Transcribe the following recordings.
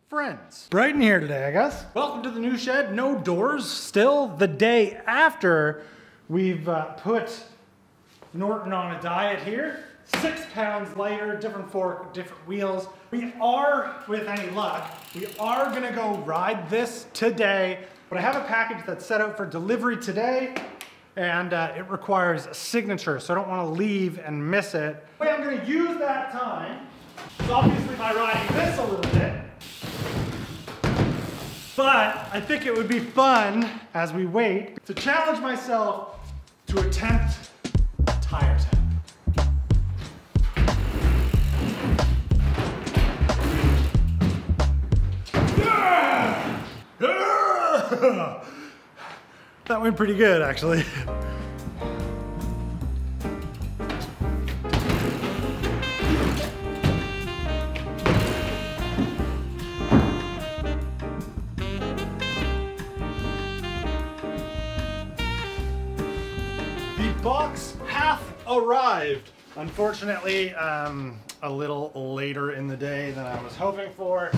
Friends. Bright in here today, I guess. Welcome to the new shed. No doors. Still the day after we've put Norton on a diet here. 6 pounds lighter, different fork, different wheels. We are, with any luck, we are gonna go ride this today, but I have a package that's set out for delivery today, and it requires a signature, so I don't wanna leave and miss it. The way I'm gonna use that time is obviously by riding this a little bit, but I think it would be fun, as we wait, to challenge myself to attempt a tire tap. That went pretty good, actually. The box hath arrived. Unfortunately, a little later in the day than I was hoping for,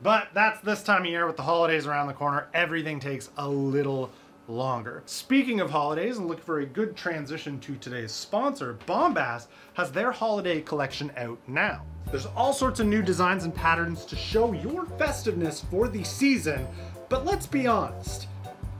but that's this time of year with the holidays around the corner. Everything takes a little longer. Speaking of holidays, and looking for a good transition to today's sponsor, Bombas has their holiday collection out now. There's all sorts of new designs and patterns to show your festiveness for the season, but let's be honest,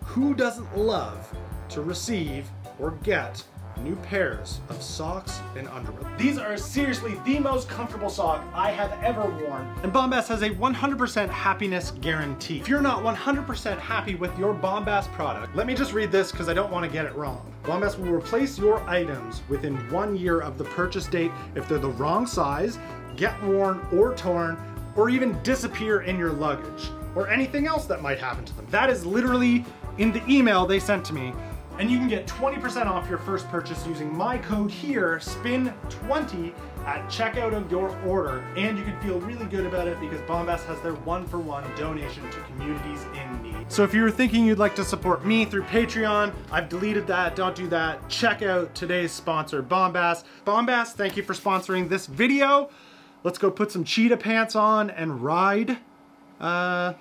who doesn't love to receive or get new pairs of socks and underwear? These are seriously the most comfortable sock I have ever worn, and Bombas has a 100% happiness guarantee. If you're not 100% happy with your Bombas product, let me just read this because I don't want to get it wrong. Bombas will replace your items within 1 year of the purchase date if they're the wrong size, get worn or torn, or even disappear in your luggage, or anything else that might happen to them. That is literally in the email they sent to me. And you can get 20% off your first purchase using my code here, SPIN20, at checkout of your order. And you can feel really good about it because Bombas has their 1-for-1 donation to communities in need. So if you were thinking you'd like to support me through Patreon, I've deleted that, don't do that. Check out today's sponsor, Bombas. Bombas, thank you for sponsoring this video. Let's go put some cheetah pants on and ride. Where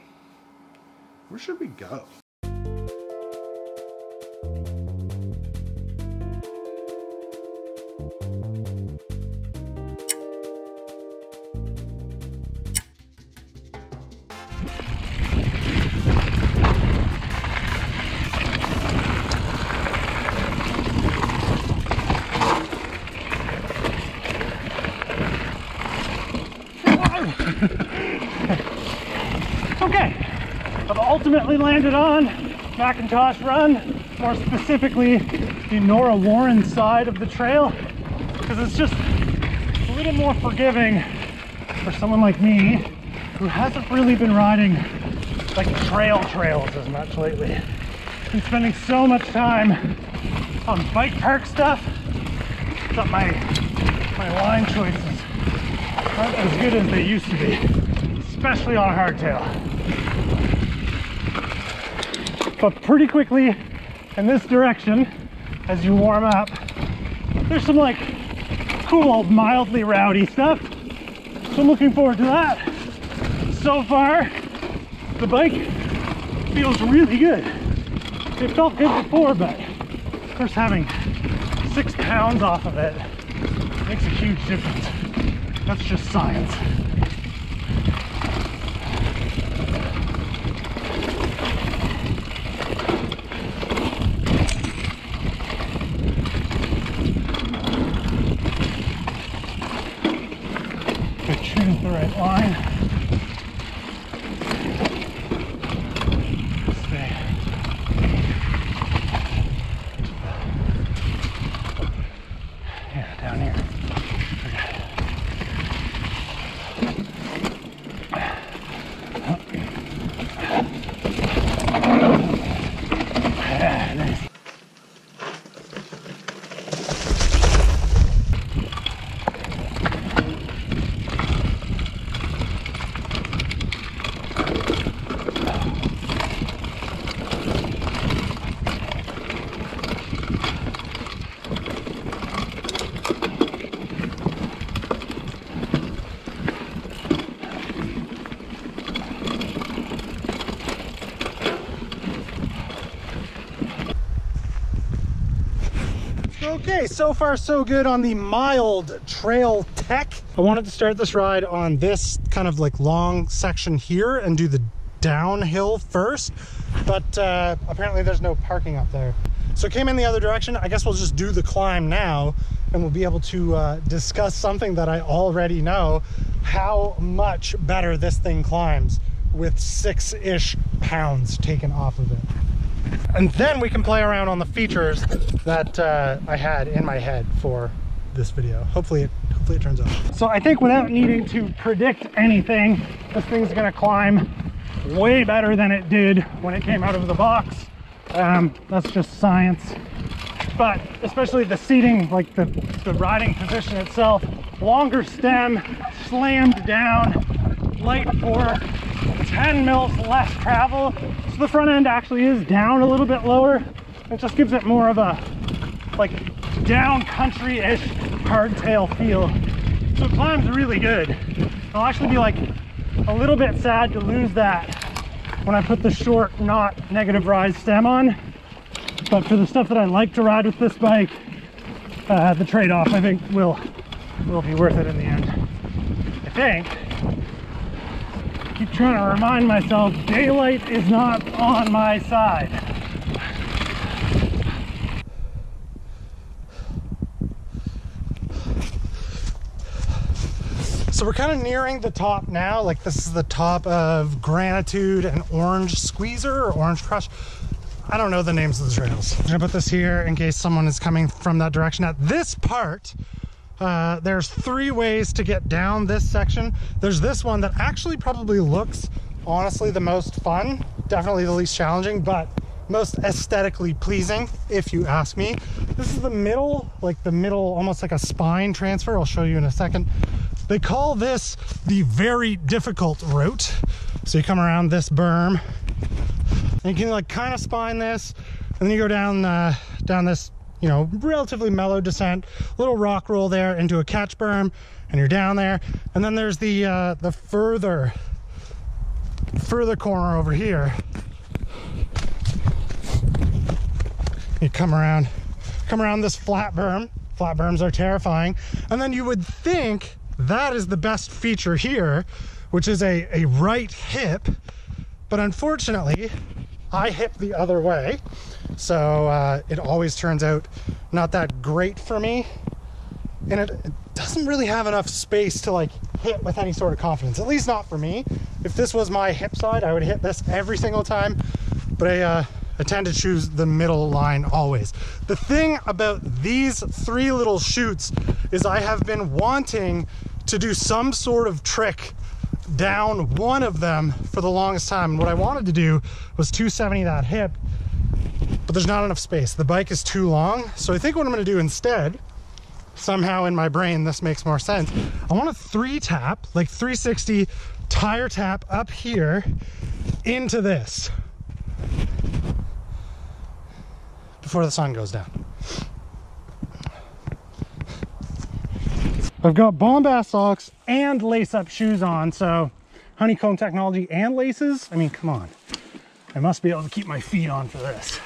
should we go? Okay, I've ultimately landed on Macintosh Run, more specifically the Nora Warren side of the trail, because it's just a little more forgiving for someone like me who hasn't really been riding like trails as much lately. I've been spending so much time on bike park stuff that my line choices aren't as good as they used to be, especially on hardtail. But pretty quickly in this direction, as you warm up, there's some like cool, mildly rowdy stuff. So I'm looking forward to that. So far, the bike feels really good. It felt good before, but of course having 6 pounds off of it makes a huge difference. That's just science. I choose the right line. Stay. Yeah, down here. Okay, so far so good on the mild trail tech. I wanted to start this ride on this kind of like long section here and do the downhill first, but apparently there's no parking up there. So it came in the other direction. I guess we'll just do the climb now and we'll be able to discuss something that I already know, how much better this thing climbs with 6-ish pounds taken off of it. And then we can play around on the features that I had in my head for this video. Hopefully it turns out. So I think without needing to predict anything, this thing's gonna climb way better than it did when it came out of the box. That's just science. But especially the seating, like the riding position itself, longer stem, slammed down, light fork, 10 mils less travel. So the front end actually is down a little bit lower. It just gives it more of a like down country-ish hardtail feel. So it climbs really good. I'll actually be like a little bit sad to lose that when I put the short, not negative rise stem on. But for the stuff that I like to ride with this bike, the trade-off I think will be worth it in the end. I think. Keep trying to remind myself daylight is not on my side. So we're kind of nearing the top now. Like this is the top of Gratitude and Orange Squeezer or Orange Crush. I don't know the names of the trails. I'm gonna put this here in case someone is coming from that direction. At this part, there's 3 ways to get down this section. There's this one that actually probably looks honestly the most fun, definitely the least challenging, but most aesthetically pleasing if you ask me. This is the middle, almost like a spine transfer. I'll show you in a second. They call this the very difficult route. So you come around this berm and you can like kind of spine this, and then you go down this, you know, relatively mellow descent, little rock roll there into a catch berm, and you're down there. And then there's the further corner over here. You come around this flat berm. Flat berms are terrifying. And then you would think that is the best feature here, which is a right hip, but unfortunately I hip the other way, so it always turns out not that great for me, and it doesn't really have enough space to like hit with any sort of confidence, at least not for me. If this was my hip side, I would hit this every single time, but I tend to choose the middle line always. The thing about these 3 little chutes is I have been wanting to do some sort of trick down one of them for the longest time. And what I wanted to do was 270 that hip, but there's not enough space. The bike is too long. So I think what I'm gonna do instead, somehow in my brain this makes more sense, I want to 3-tap, like 360 tire tap up here into this before the sun goes down. I've got bombast socks and lace-up shoes on, so Honeycomb technology and laces. I mean, come on. I must be able to keep my feet on for this.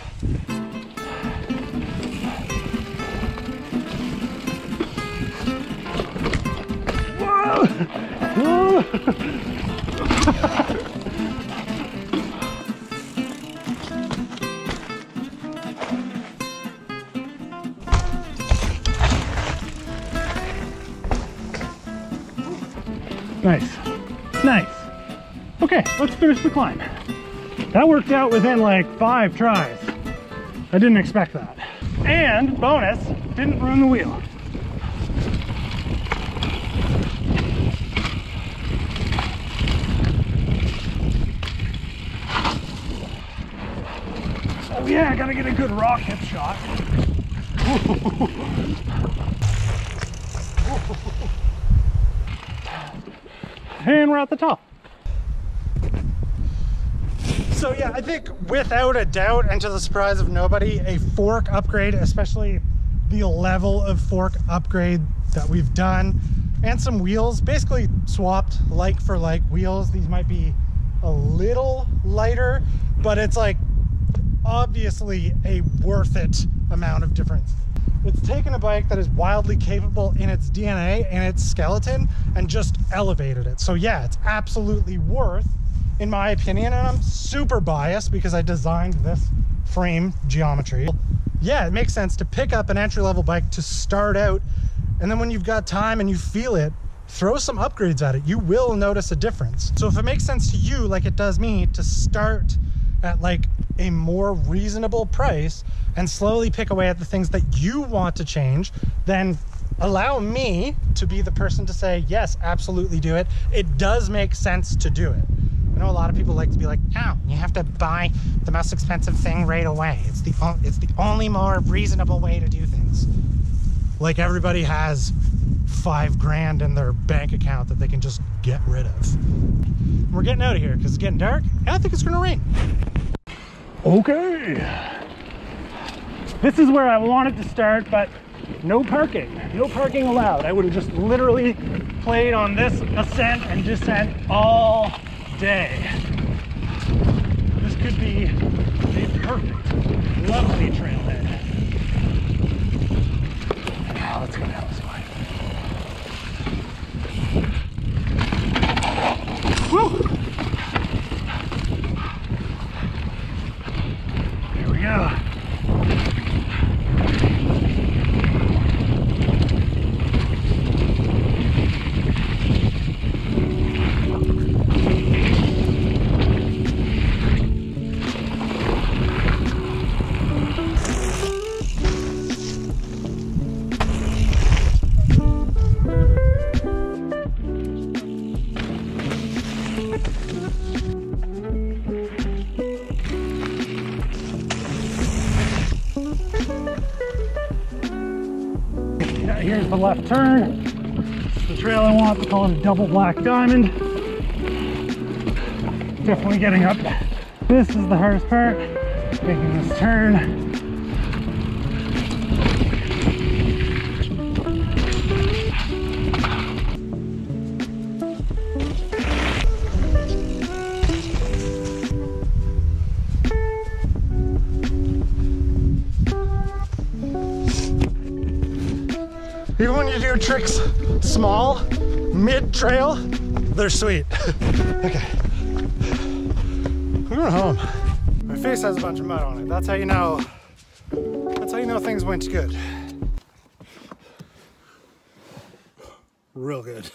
Whoa! Whoa! Nice, nice. Okay, let's finish the climb. That worked out within like 5 tries. I didn't expect that. And bonus, didn't ruin the wheel. Oh yeah, I gotta get a good rock hip shot. And we're at the top. So yeah, I think without a doubt, and to the surprise of nobody, a fork upgrade, especially the level of fork upgrade that we've done, and some wheels, basically swapped like for like wheels. These might be a little lighter, but it's like obviously a worth it amount of difference. It's taken a bike that is wildly capable in its DNA and its skeleton and just elevated it. So yeah, it's absolutely worth, in my opinion, and I'm super biased because I designed this frame geometry. Yeah, it makes sense to pick up an entry-level bike to start out, and then when you've got time and you feel it, throw some upgrades at it. You will notice a difference. So if it makes sense to you, like it does me, to start at like a more reasonable price and slowly pick away at the things that you want to change, then allow me to be the person to say, yes, absolutely do it. It does make sense to do it. I know a lot of people like to be like, oh, you have to buy the most expensive thing right away. It's the only more reasonable way to do things. Like everybody has $5 grand in their bank account that they can just get rid of. We're getting out of here because it's getting dark and I think it's gonna rain. Okay. This is where I wanted to start, but no parking. No parking allowed. I would have just literally played on this ascent and descent all day. This could be a perfect, lovely trailhead. Now let's go down this way. Woo! Here we go. Here's the left turn. It's the trail I want. They call it a double black diamond. Definitely getting up. This is the hardest part, making this turn. Even when you do tricks small, mid-trail, they're sweet. Okay, we're going home. My face has a bunch of mud on it. That's how you know things went good. Real good.